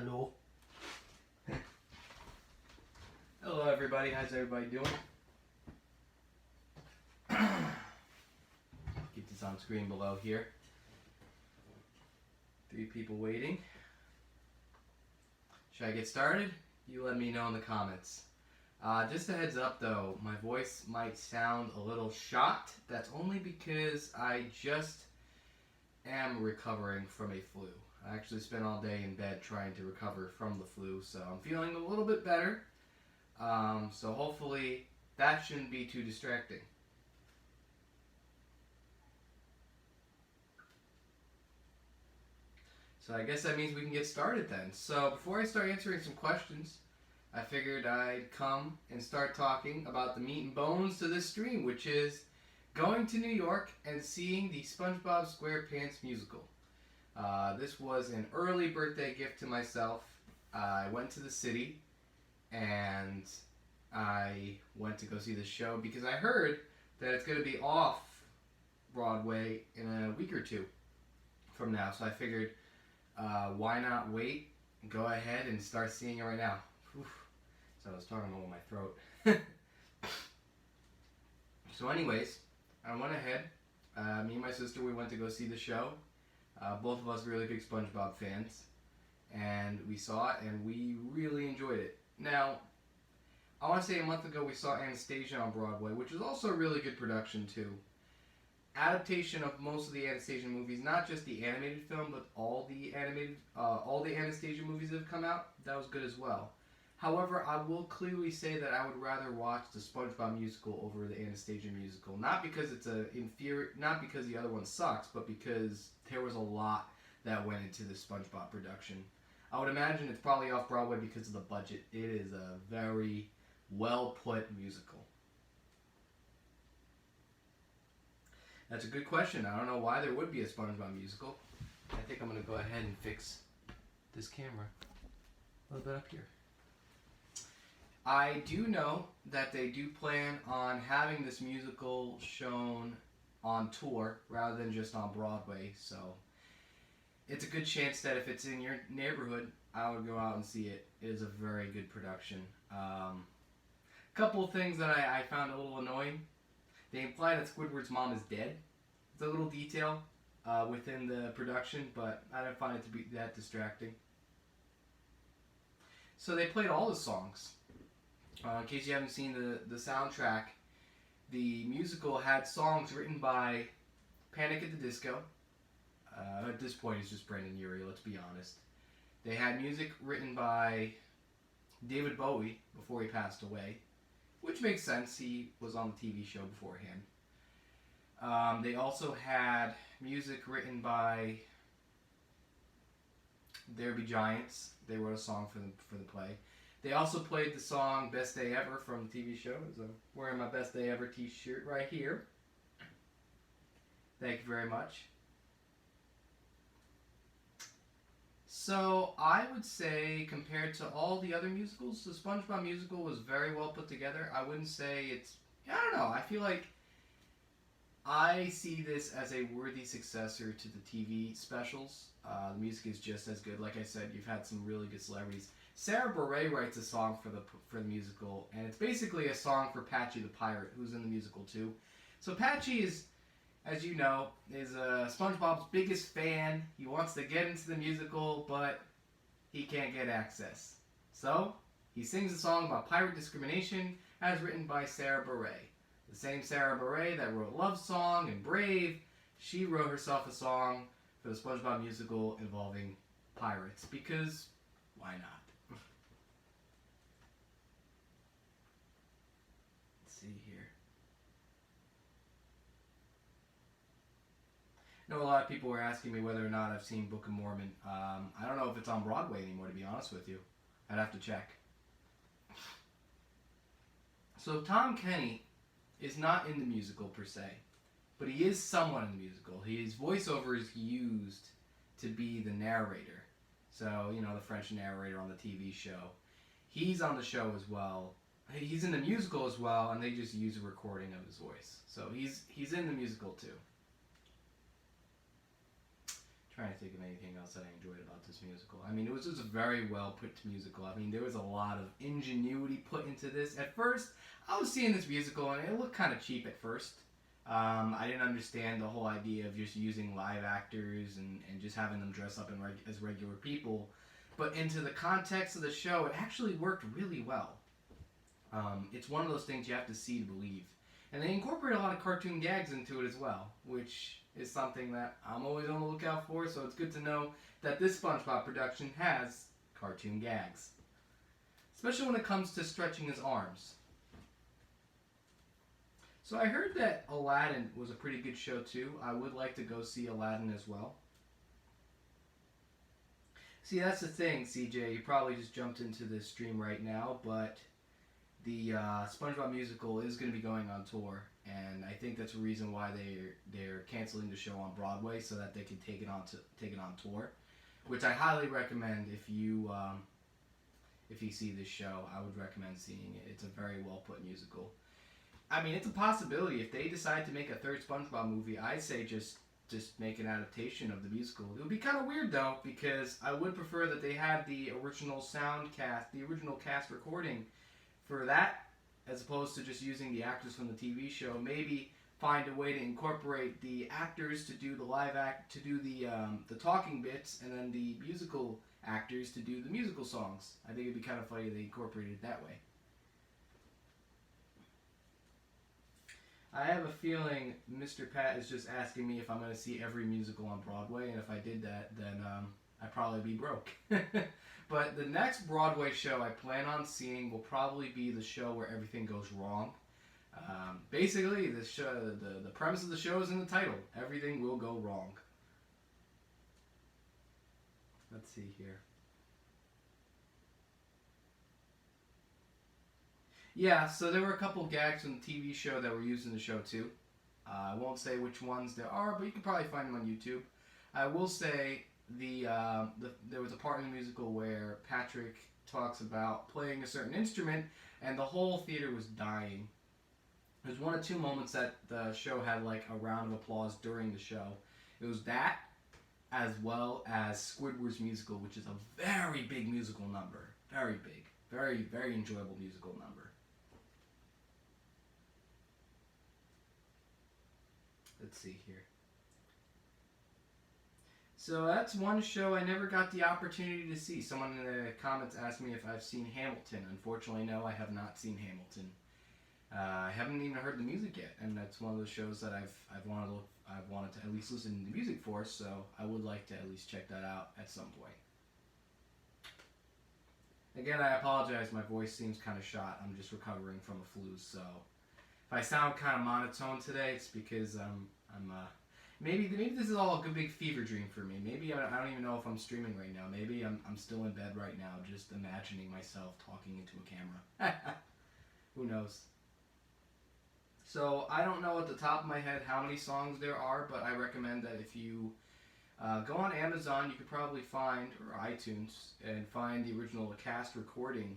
Hello. Hello everybody, how's everybody doing? Get this on screen below here. 3 people waiting. Should I get started? You let me know in the comments. Just a heads up though, my voice might sound a little shot. That's only because I just am recovering from a flu. I actually spent all day in bed trying to recover from the flu, so I'm feeling a little bit better. So hopefully that shouldn't be too distracting. So I guess that means we can get started then. So before I start answering some questions, I figured I'd come and start talking about the meat and bones to this stream, which is going to New York and seeing the Spongebob Squarepants musical. This was an early birthday gift to myself. I went to the city and I went to go see the show because I heard that it's going to be off Broadway in a week or 2 from now. So I figured, why not wait and go ahead and start seeing it right now. Whew. So I was talking about my throat. So anyways, I went ahead. Me and my sister, we went to go see the show. Both of us really big SpongeBob fans. And we saw it and we really enjoyed it. Now, I want to say a month ago we saw Anastasia on Broadway, which is also a really good production too. Adaptation of most of the Anastasia movies, not just the animated film, but all the Anastasia movies that have come out. That was good as well. However, I will clearly say that I would rather watch the SpongeBob musical over the Anastasia musical. Not because it's not because the other one sucks, but because there was a lot that went into the SpongeBob production. I would imagine it's probably off Broadway because of the budget. It is a very well put musical. That's a good question. I don't know why there would be a SpongeBob musical. I think I'm going to go ahead and fix this camera a little bit up here. I do know that they do plan on having this musical shown on tour rather than just on Broadway, so it's a good chance that if it's in your neighborhood, I would go out and see it. It is a very good production. Couple of things that I found a little annoying. They imply that Squidward's mom is dead. It's a little detail within the production, but I didn't find it to be that distracting. So they played all the songs. In case you haven't seen the soundtrack, the musical had songs written by Panic at the Disco. At this point, it's just Brendan Urie, let's be honest. They had music written by David Bowie before he passed away, which makes sense. He was on the TV show beforehand. They also had music written by There Be Giants. They wrote a song for the play. They also played the song Best Day Ever from the TV show. As I'm wearing my Best Day Ever t-shirt right here. Thank you very much. So I would say, compared to all the other musicals, the SpongeBob musical was very well put together. I wouldn't say it's, I don't know, I feel like I see this as a worthy successor to the TV specials. The music is just as good. Like I said, you've had some really good celebrities. Sarah Bareilles writes a song for the musical, and it's basically a song for Patchy the Pirate, who's in the musical too. So Patchy is, as you know, is SpongeBob's biggest fan. He wants to get into the musical, but he can't get access. So he sings a song about pirate discrimination, as written by Sarah Bareilles. The same Sarah Bareilles that wrote Love Song and Brave, she wrote herself a song for the SpongeBob musical involving pirates, because why not? Let's see here. I know a lot of people were asking me whether or not I've seen Book of Mormon. I don't know if it's on Broadway anymore, to be honest with you. I'd have to check. So Tom Kenny is not in the musical per se, but he is somewhat in the musical. His voiceover is used to be the narrator. So, you know, the French narrator on the TV show. He's on the show as well. He's in the musical as well, and they just use a recording of his voice. So he's in the musical too. Trying to think of anything else that I enjoyed about this musical. I mean, it was just a very well put musical. I mean, there was a lot of ingenuity put into this. At first, I was seeing this musical and it looked kind of cheap at first. I didn't understand the whole idea of just using live actors and just having them dress up as regular people. But into the context of the show, it actually worked really well. It's one of those things you have to see to believe. And they incorporate a lot of cartoon gags into it as well, which is something that I'm always on the lookout for, so it's good to know that this SpongeBob production has cartoon gags. Especially when it comes to stretching his arms. So I heard that Aladdin was a pretty good show too. I would like to go see Aladdin as well. See, that's the thing, CJ. You probably just jumped into this stream right now, but the SpongeBob musical is going to be going on tour, and I think that's a reason why they're canceling the show on Broadway so that they can take it on tour, which I highly recommend. If you see this show, I would recommend seeing it. It's a very well put musical. I mean, it's a possibility if they decide to make a third SpongeBob movie. I'd say just make an adaptation of the musical. It would be kind of weird though, because I would prefer that they had the original cast recording for that, as opposed to just using the actors from the TV show. Maybe find a way to incorporate the actors to do the talking bits, and then the musical actors to do the musical songs. I think it'd be kind of funny if they incorporated it that way. I have a feeling Mr. Pat is just asking me if I'm going to see every musical on Broadway, and if I did that, then I'd probably be broke. But the next Broadway show I plan on seeing will probably be the show where everything goes wrong. Basically, the premise of the show is in the title. Everything will go wrong. Let's see here. Yeah, so there were a couple gags from the TV show that were used in the show too. I won't say which ones there are, but you can probably find them on YouTube. I will say there was a part in the musical where Patrick talks about playing a certain instrument, and the whole theater was dying. There's one or two moments that the show had like a round of applause during the show. It was that, as well as Squidward's musical, which is a very big musical number. Very big. Very, very enjoyable musical number. Let's see here. So that's one show I never got the opportunity to see. Someone in the comments asked me if I've seen Hamilton. Unfortunately, no, I have not seen Hamilton. I haven't even heard the music yet, and that's one of those shows that I've wanted to at least listen to the music for. So I would like to at least check that out at some point. Again, I apologize. My voice seems kind of shot. I'm just recovering from a flu, so if I sound kind of monotone today, it's because maybe this is all a good big fever dream for me. Maybe I don't even know if I'm streaming right now. Maybe I'm still in bed right now, just imagining myself talking into a camera. Who knows? So I don't know at the top of my head how many songs there are, but I recommend that if you go on Amazon, you could probably find, or iTunes, and find the original cast recording,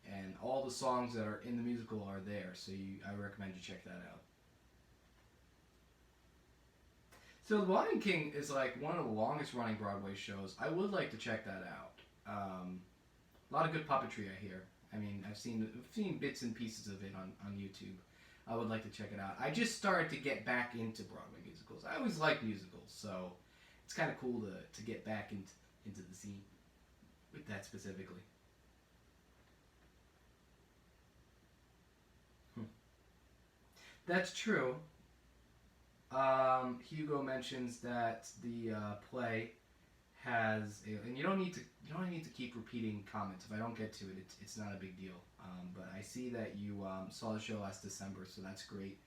and all the songs that are in the musical are there, so I recommend you check that out. So The Lion King is like one of the longest running Broadway shows. I would like to check that out. A lot of good puppetry, I hear. I mean, I've seen bits and pieces of it on YouTube. I would like to check it out. I just started to get back into Broadway musicals. I always liked musicals, so it's kind of cool to get back into the scene with that specifically. That's true. Hugo mentions that the play has and you don't need to keep repeating comments. If I don't get to it, it's not a big deal. But I see that you saw the show last December, so that's great.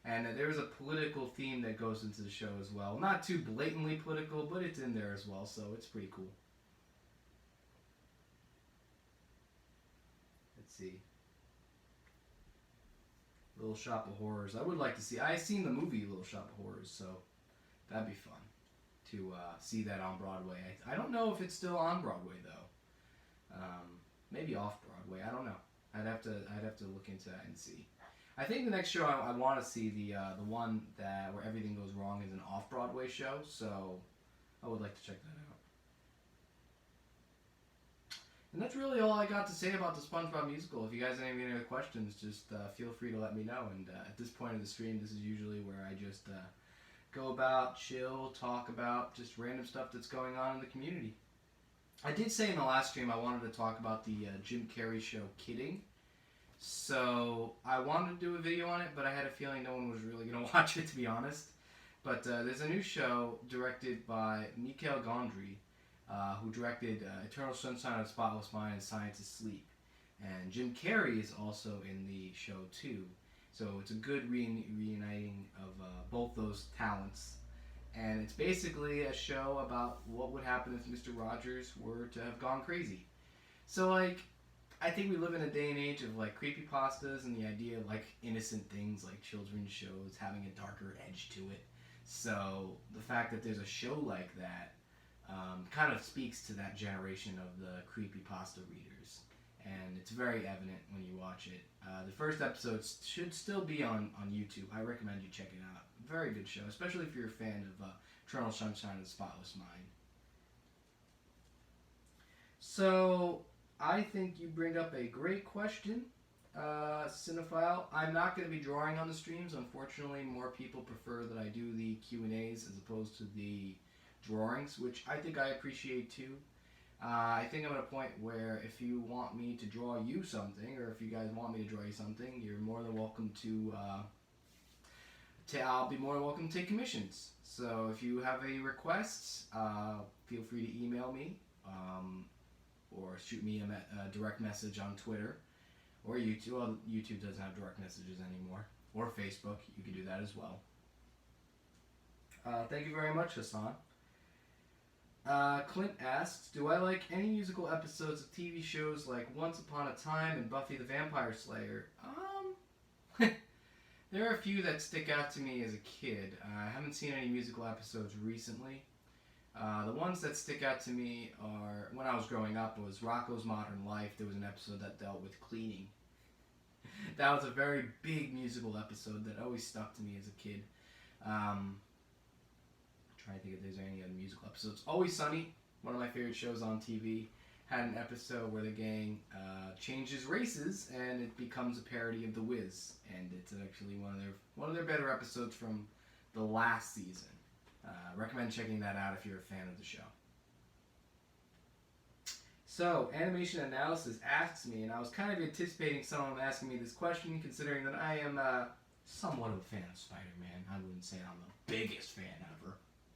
And there's a political theme that goes into the show as well. Not too blatantly political, but it's in there as well, so it's pretty cool. Let's see. Little Shop of Horrors. I would like to see. I've seen the movie Little Shop of Horrors, so that'd be fun to see that on Broadway. I don't know if it's still on Broadway though. Maybe off Broadway. I don't know. I'd have to look into that and see. I think the next show I want to see the one where everything goes wrong is an off Broadway show. So I would like to check that out. And that's really all I got to say about the SpongeBob musical. If you guys have any other questions, just feel free to let me know. And at this point of the stream, this is usually where I just go about, chill, talk about just random stuff that's going on in the community. I did say in the last stream I wanted to talk about the Jim Carrey show Kidding. So I wanted to do a video on it, but I had a feeling no one was really going to watch it, to be honest. But there's a new show directed by Michael Gondry, who directed Eternal Sunshine of the Spotless Mind and Science is Sleep. And Jim Carrey is also in the show too. So it's a good reuniting of both those talents. And it's basically a show about what would happen if Mr. Rogers were to have gone crazy. So, like, I think we live in a day and age of, like, creepypastas and the idea of, like, innocent things like children's shows having a darker edge to it. So the fact that there's a show like that kind of speaks to that generation of the creepypasta readers. And it's very evident when you watch it. The first episodes should still be on YouTube. I recommend you check it out. Very good show, especially if you're a fan of Eternal Sunshine of the Spotless Mind. So, I think you bring up a great question, Cinephile. I'm not going to be drawing on the streams. Unfortunately, more people prefer that I do the Q&As as opposed to the drawings, which I think I appreciate too. I think I'm at a point where if you want me to draw you something, or if you guys want me to draw you something, you're more than welcome to I'll be more than welcome to take commissions. So if you have any requests, feel free to email me or shoot me a direct message on Twitter or YouTube. Well, YouTube doesn't have direct messages anymore. Or Facebook. You can do that as well. Thank you very much, Hassan. Clint asks, do I like any musical episodes of TV shows like Once Upon a Time and Buffy the Vampire Slayer? There are a few that stick out to me as a kid. I haven't seen any musical episodes recently. The ones that stick out to me are, when I was growing up, was Rocko's Modern Life. There was an episode that dealt with cleaning. That was a very big musical episode that always stuck to me as a kid. I'm trying to think if there's any other musical episodes. Always Sunny, one of my favorite shows on TV, had an episode where the gang changes races and it becomes a parody of The Wiz, and it's actually one of their better episodes from the last season. Recommend checking that out if you're a fan of the show. So, Animation Analysis asks me, and I was kind of anticipating someone asking me this question, considering that I am somewhat of a fan of Spider-Man. I wouldn't say I'm the biggest fan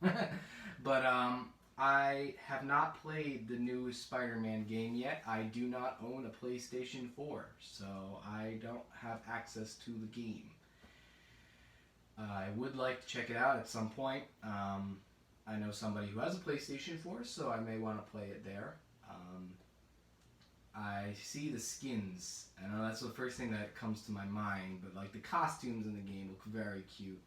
ever. But I have not played the newest Spider-Man game yet. I do not own a PlayStation 4, so I don't have access to the game. I would like to check it out at some point. I know somebody who has a PlayStation 4, so I may want to play it there. I see the skins. I know that's the first thing that comes to my mind, but like the costumes in the game look very cute.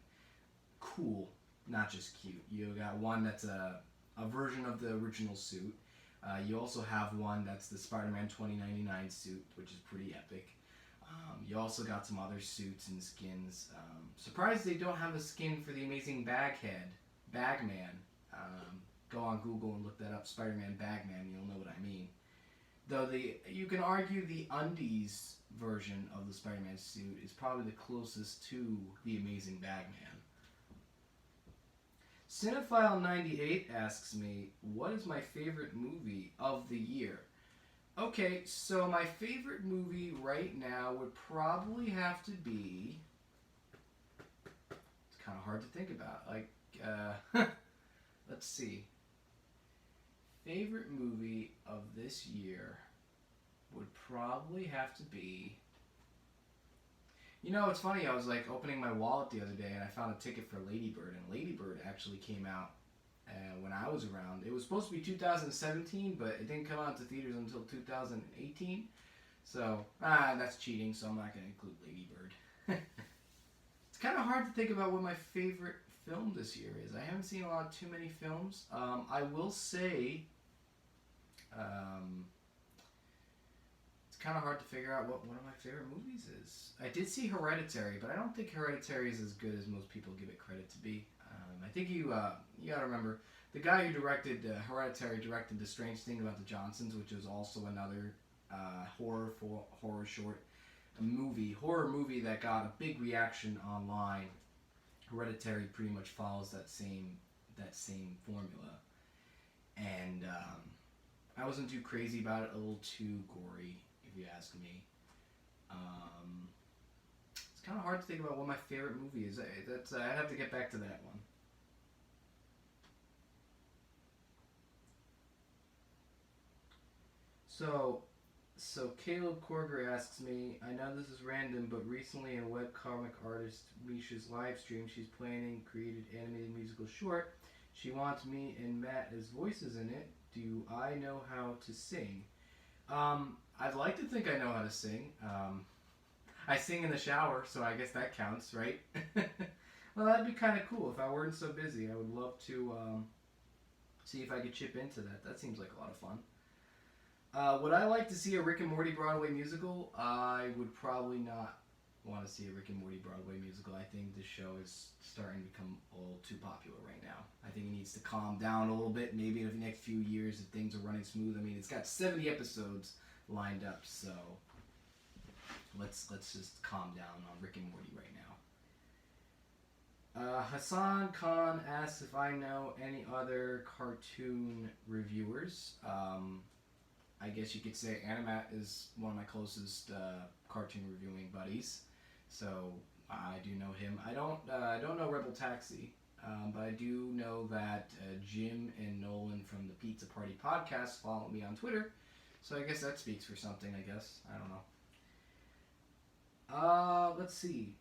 Cool, not just cute. You got one that's a version of the original suit. You also have one that's the Spider-Man 2099 suit, which is pretty epic. You also got some other suits and skins. Surprised they don't have a skin for the amazing Bagman. Go on Google and look that up, Spider-Man Bagman, you'll know what I mean. Though you can argue the undies version of the Spider-Man suit is probably the closest to the amazing Bagman. Cinephile98 asks me, what is my favorite movie of the year? Okay, so my favorite movie right now would probably have to be... It's kind of hard to think about. Like, let's see. Favorite movie of this year would probably have to be... You know, it's funny, I was like opening my wallet the other day and I found a ticket for Lady Bird, and Lady Bird actually came out when I was around. It was supposed to be 2017, but it didn't come out to theaters until 2018. So, that's cheating, so I'm not going to include Lady Bird. It's kind of hard to think about what my favorite film this year is. I haven't seen too many films. I will say, it's kind of hard to figure out what one of my favorite movies is. I did see Hereditary, but I don't think Hereditary is as good as most people give it credit to be. I think you gotta remember, The guy who directed Hereditary directed The Strange Thing About the Johnsons, which was also another horror short horror movie that got a big reaction online. Hereditary pretty much follows that same formula, and I wasn't too crazy about it. A little too gory, if you ask me. It's kind of hard to think about what my favorite movie is. I'd have to get back to that one. So Caleb Korger asks me, I know this is random, but recently in webcomic artist Misha's live stream, she's planning created animated musical short. She wants me and Matt as voices in it. Do I know how to sing? I'd like to think I know how to sing. I sing in the shower, so I guess that counts, right? Well, that'd be kind of cool. If I weren't so busy, I would love to see if I could chip into that. That seems like a lot of fun. Would I like to see a Rick and Morty Broadway musical? I would probably not want to see a Rick and Morty Broadway musical. I think this show is starting to become a little too popular right now. I think it needs to calm down a little bit. Maybe in the next few years if things are running smooth. I mean, it's got 70 episodes lined up, so let's just calm down on Rick and Morty right now. Hassan Khan asks if I know any other cartoon reviewers. I guess you could say Animat is one of my closest cartoon reviewing buddies, so I do know him. I don't know Rebel Taxi, but I do know that Jim and Nolan from the Pizza Party podcast follow me on Twitter, so I guess that speaks for something. I guess I don't know. Let's see.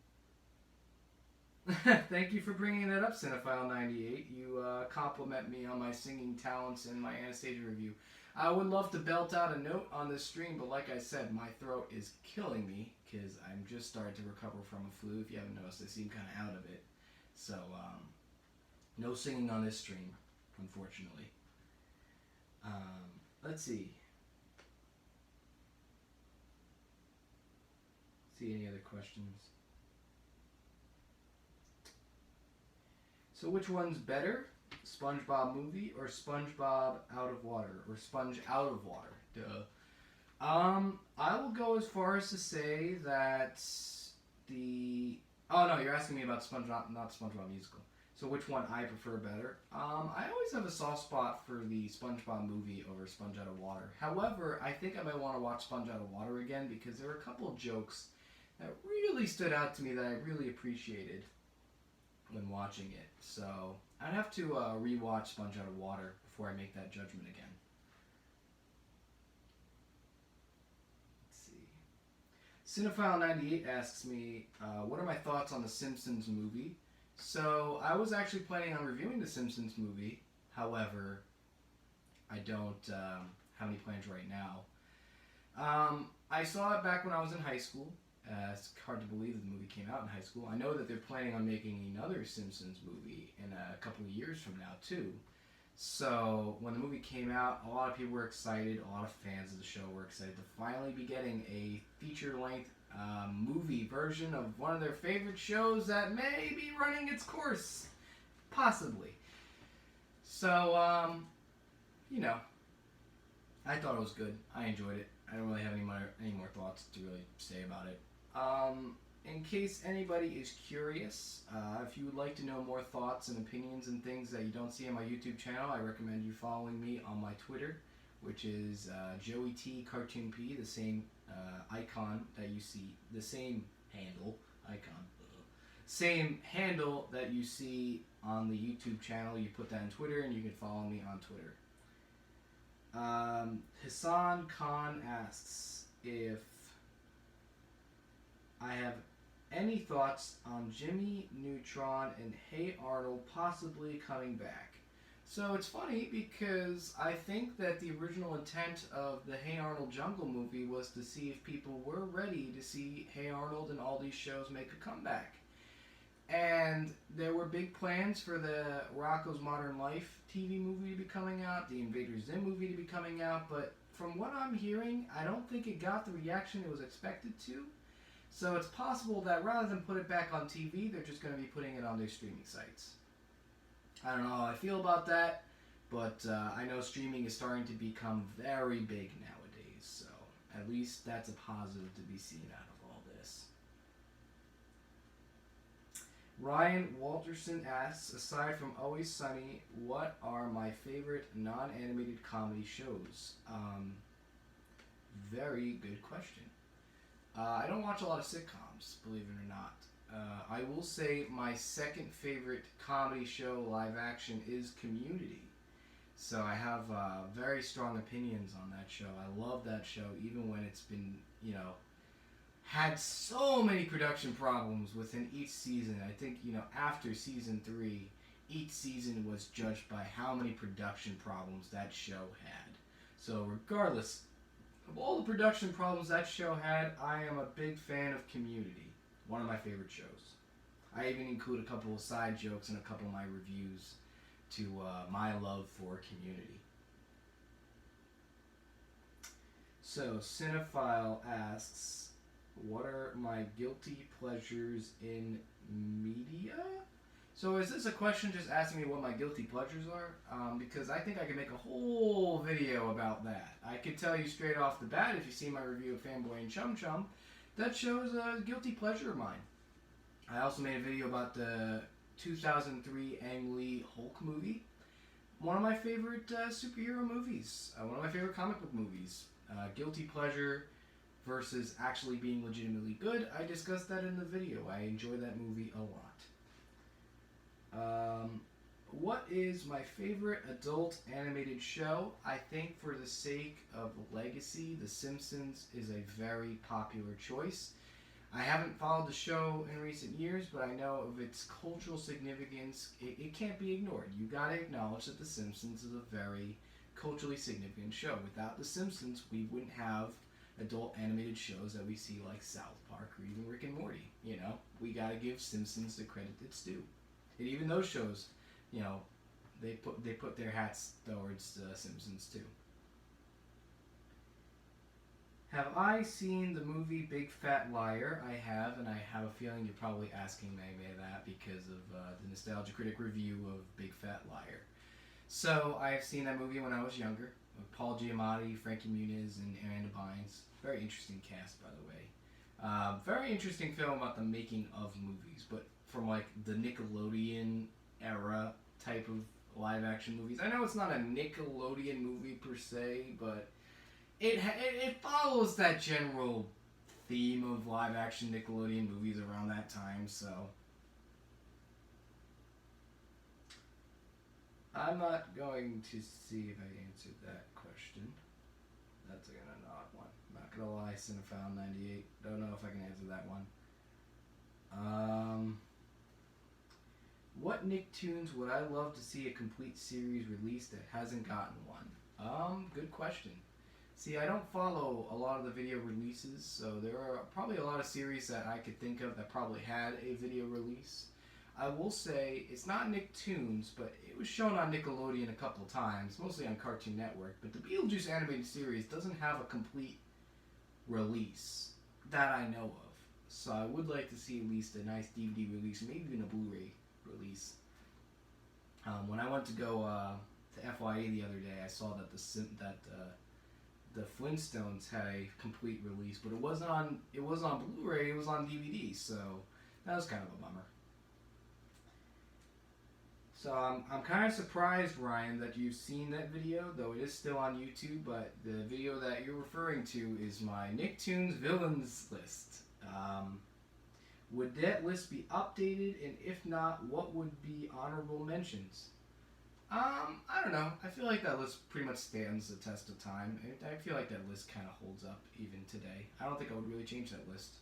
Thank you for bringing that up, Cinephile98. You compliment me on my singing talents in my Anastasia review. I would love to belt out a note on this stream, but like I said, my throat is killing me because I'm just starting to recover from a flu. If you haven't noticed, I seem kind of out of it. So, no singing on this stream, unfortunately. Let's see. See any other questions? So which one's better? SpongeBob movie or SpongeBob Out of Water or Sponge Out of Water? Duh. I will go as far as to say that the... Oh no, you're asking me about SpongeBob, not SpongeBob musical. So which one I prefer better? I always have a soft spot for the SpongeBob movie over Sponge Out of Water. However, I think I might want to watch Sponge Out of Water again because there were a couple of jokes that really stood out to me that I really appreciated when watching it. So I'd have to rewatch Sponge Out of Water before I make that judgment again. Let's see. Cinephile98 asks me, what are my thoughts on the Simpsons movie? So I was actually planning on reviewing the Simpsons movie. However, I don't have any plans right now. I saw it back when I was in high school. It's hard to believe that the movie came out in high school. I know that they're planning on making another Simpsons movie in a couple of years from now, too. So, when the movie came out, a lot of people were excited. A lot of fans of the show were excited to finally be getting a feature-length movie version of one of their favorite shows that may be running its course. Possibly. So, you know, I thought it was good. I enjoyed it. I don't really have any more thoughts to really say about it. In case anybody is curious, if you would like to know more thoughts and opinions and things that you don't see on my YouTube channel, I recommend you following me on my Twitter, which is Joey.T.Cartoon.P, the same icon that you see, the same handle, same handle that you see on the YouTube channel. You put that on Twitter and you can follow me on Twitter. Hassan Khan asks if I have any thoughts on Jimmy Neutron and Hey Arnold possibly coming back. So it's funny because I think that the original intent of the Hey Arnold Jungle movie was to see if people were ready to see Hey Arnold and all these shows make a comeback. And there were big plans for the Rocko's Modern Life TV movie to be coming out, the Invader Zim movie to be coming out, but from what I'm hearing, I don't think it got the reaction it was expected to. So it's possible that rather than put it back on TV, they're just going to be putting it on their streaming sites. I don't know how I feel about that. But I know streaming is starting to become very big nowadays, so at least that's a positive to be seen out of all this. Ryan Walterson asks, aside from Always Sunny, what are my favorite non-animated comedy shows? Very good question. I don't watch a lot of sitcoms, believe it or not. I will say my second favorite comedy show live action is Community. So I have very strong opinions on that show. I love that show, even when it's been, had so many production problems within each season. I think, after season 3, each season was judged by how many production problems that show had. So regardless of all the production problems that show had, I am a big fan of Community. One of my favorite shows. I even include a couple of side jokes in a couple of my reviews to my love for Community. So, Cinephile asks, what are my guilty pleasures in media? So is this a question just asking me what my guilty pleasures are? Because I think I could make a whole video about that. I could tell you straight off the bat, if you see my review of Fanboy and Chum Chum, that shows a guilty pleasure of mine. I also made a video about the 2003 Ang Lee Hulk movie. One of my favorite superhero movies. One of my favorite comic book movies. Guilty pleasure versus actually being legitimately good. I discussed that in the video. I enjoy that movie a lot. What is my favorite adult animated show? I think for the sake of legacy, The Simpsons is a very popular choice. I haven't followed the show in recent years, but I know of its cultural significance. It can't be ignored. You gotta acknowledge that The Simpsons is a very culturally significant show. Without The Simpsons, we wouldn't have adult animated shows that we see like South Park or even Rick and Morty. We gotta give Simpsons the credit it's due. And even those shows, they put their hats towards The Simpsons too. Have I seen the movie Big Fat Liar? I have, and I have a feeling you're probably asking me that because of the Nostalgia Critic review of Big Fat Liar. So, I have seen that movie when I was younger, with Paul Giamatti, Frankie Muniz, and Amanda Bynes. Very interesting cast, by the way. Very interesting film about the making of movies, but from like the Nickelodeon era type of live action movies. I know it's not a Nickelodeon movie per se, but it follows that general theme of live action Nickelodeon movies around that time, so I'm not going to see if I answered that question. That's an odd one. I'm not gonna lie, Cinephile98. Don't know if I can answer that one. What Nicktoons would I love to see a complete series released that hasn't gotten one? Good question. See, I don't follow a lot of the video releases, so there are probably a lot of series that I could think of that probably had a video release. I will say, it's not Nicktoons, but it was shown on Nickelodeon a couple times, mostly on Cartoon Network, but the Beetlejuice animated series doesn't have a complete release that I know of. So I would like to see at least a nice DVD release, maybe even a Blu-ray release. When I went to go to FYA the other day, I saw that the Flintstones had a complete release, but it wasn't on Blu-ray, it was on DVD, so that was kind of a bummer. So I'm kind of surprised, Ryan, that you've seen that video, though it is still on YouTube, but the video that you're referring to is my Nicktoons Villains list. Would that list be updated, and if not, what would be honorable mentions? I don't know. I feel like that list pretty much stands the test of time. I feel like that list kind of holds up even today. I don't think I would really change that list.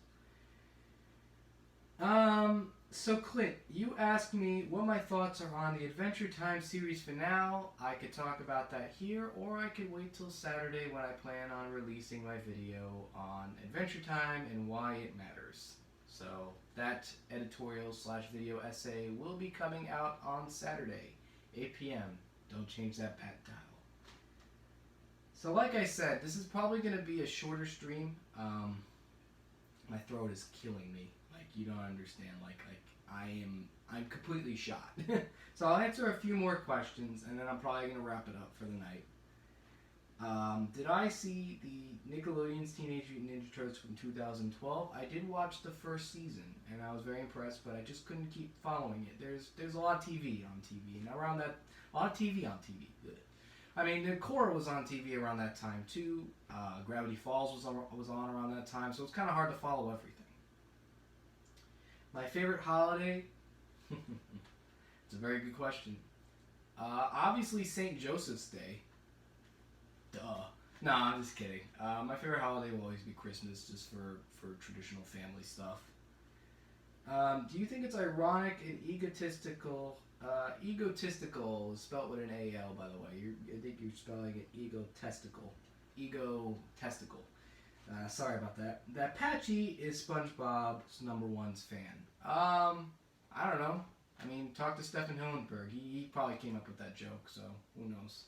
So Clint, you asked me what my thoughts are on the Adventure Time series finale. I could talk about that here, or I could wait till Saturday when I plan on releasing my video on Adventure Time and why it matters. So that editorial/video essay will be coming out on Saturday, 8 p.m. Don't change that bat dial. So like I said, this is probably going to be a shorter stream. My throat is killing me. Like, you don't understand. Like I'm completely shot. So I'll answer a few more questions, and then I'm probably going to wrap it up for the night. Did I see the Nickelodeon's Teenage Mutant Ninja Turtles from 2012? I did watch the first season, and I was very impressed, but I just couldn't keep following it. There's a lot of TV on TV, and around that, a lot of TV on TV. I mean, the core was on TV around that time too. Gravity Falls was on around that time, so it's kind of hard to follow everything. My favorite holiday? It's a very good question. Obviously, St. Joseph's Day. Duh. No, I'm just kidding. My favorite holiday will always be Christmas, just for traditional family stuff. Do you think it's ironic and egotistical? Egotistical is spelled with an A-L, by the way. I think you're spelling it egotistical. Egotistical. Sorry about that. That Patchy is SpongeBob's #1 fan. I don't know. I mean, talk to Stephen Hillenberg. He probably came up with that joke, so who knows.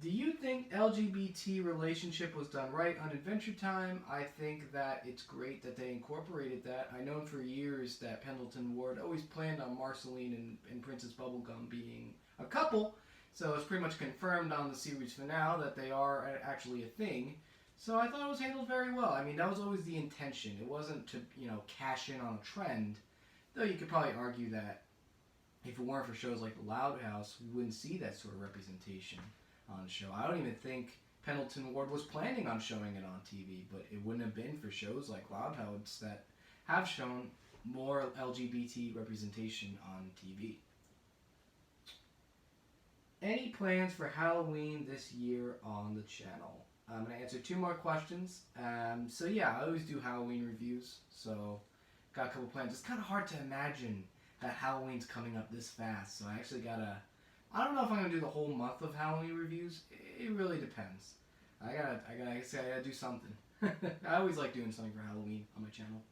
Do you think LGBT relationship was done right on Adventure Time? I think that it's great that they incorporated that. I know for years that Pendleton Ward always planned on Marceline and Princess Bubblegum being a couple, so it's pretty much confirmed on the series finale that they are actually a thing. So I thought it was handled very well. I mean, that was always the intention. It wasn't to, cash in on a trend, though you could probably argue that if it weren't for shows like The Loud House, we wouldn't see that sort of representation on the show. I don't even think Pendleton Ward was planning on showing it on TV, but it wouldn't have been for shows like Loud House that have shown more LGBT representation on TV. Any plans for Halloween this year on the channel? I'm going to answer 2 more questions. So yeah, I always do Halloween reviews, so got a couple plans. It's kind of hard to imagine that Halloween's coming up this fast, so I actually I don't know if I'm going to do the whole month of Halloween reviews. It really depends. I gotta do something. I always like doing something for Halloween on my channel.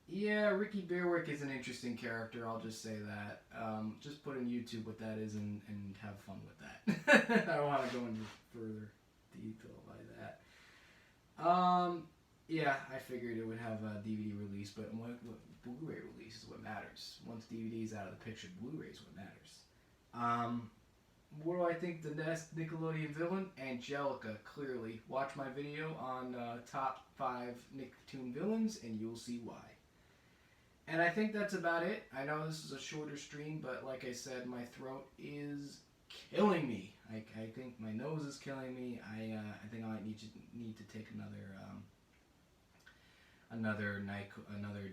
Yeah, Ricky Beerwick is an interesting character, I'll just say that. Just put in YouTube what that is and have fun with that. I don't want to go into further detail by that. Yeah, I figured it would have a DVD release, but what Blu-ray release is what matters. Once DVD's out of the picture, Blu-ray is what matters. What do I think the next Nickelodeon villain? Angelica, clearly. Watch my video on top 5 Nicktoon villains, and you'll see why. And I think that's about it. I know this is a shorter stream, but like I said, my throat is killing me. I think my nose is killing me. I think I might need to take another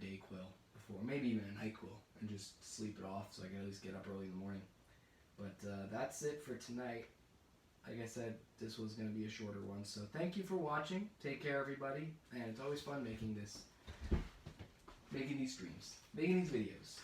Dayquil before, maybe even a NyQuil, and just sleep it off so I can at least get up early in the morning. But that's it for tonight. Like I said, this was going to be a shorter one, so thank you for watching. Take care, everybody, and it's always fun making these streams, making these videos.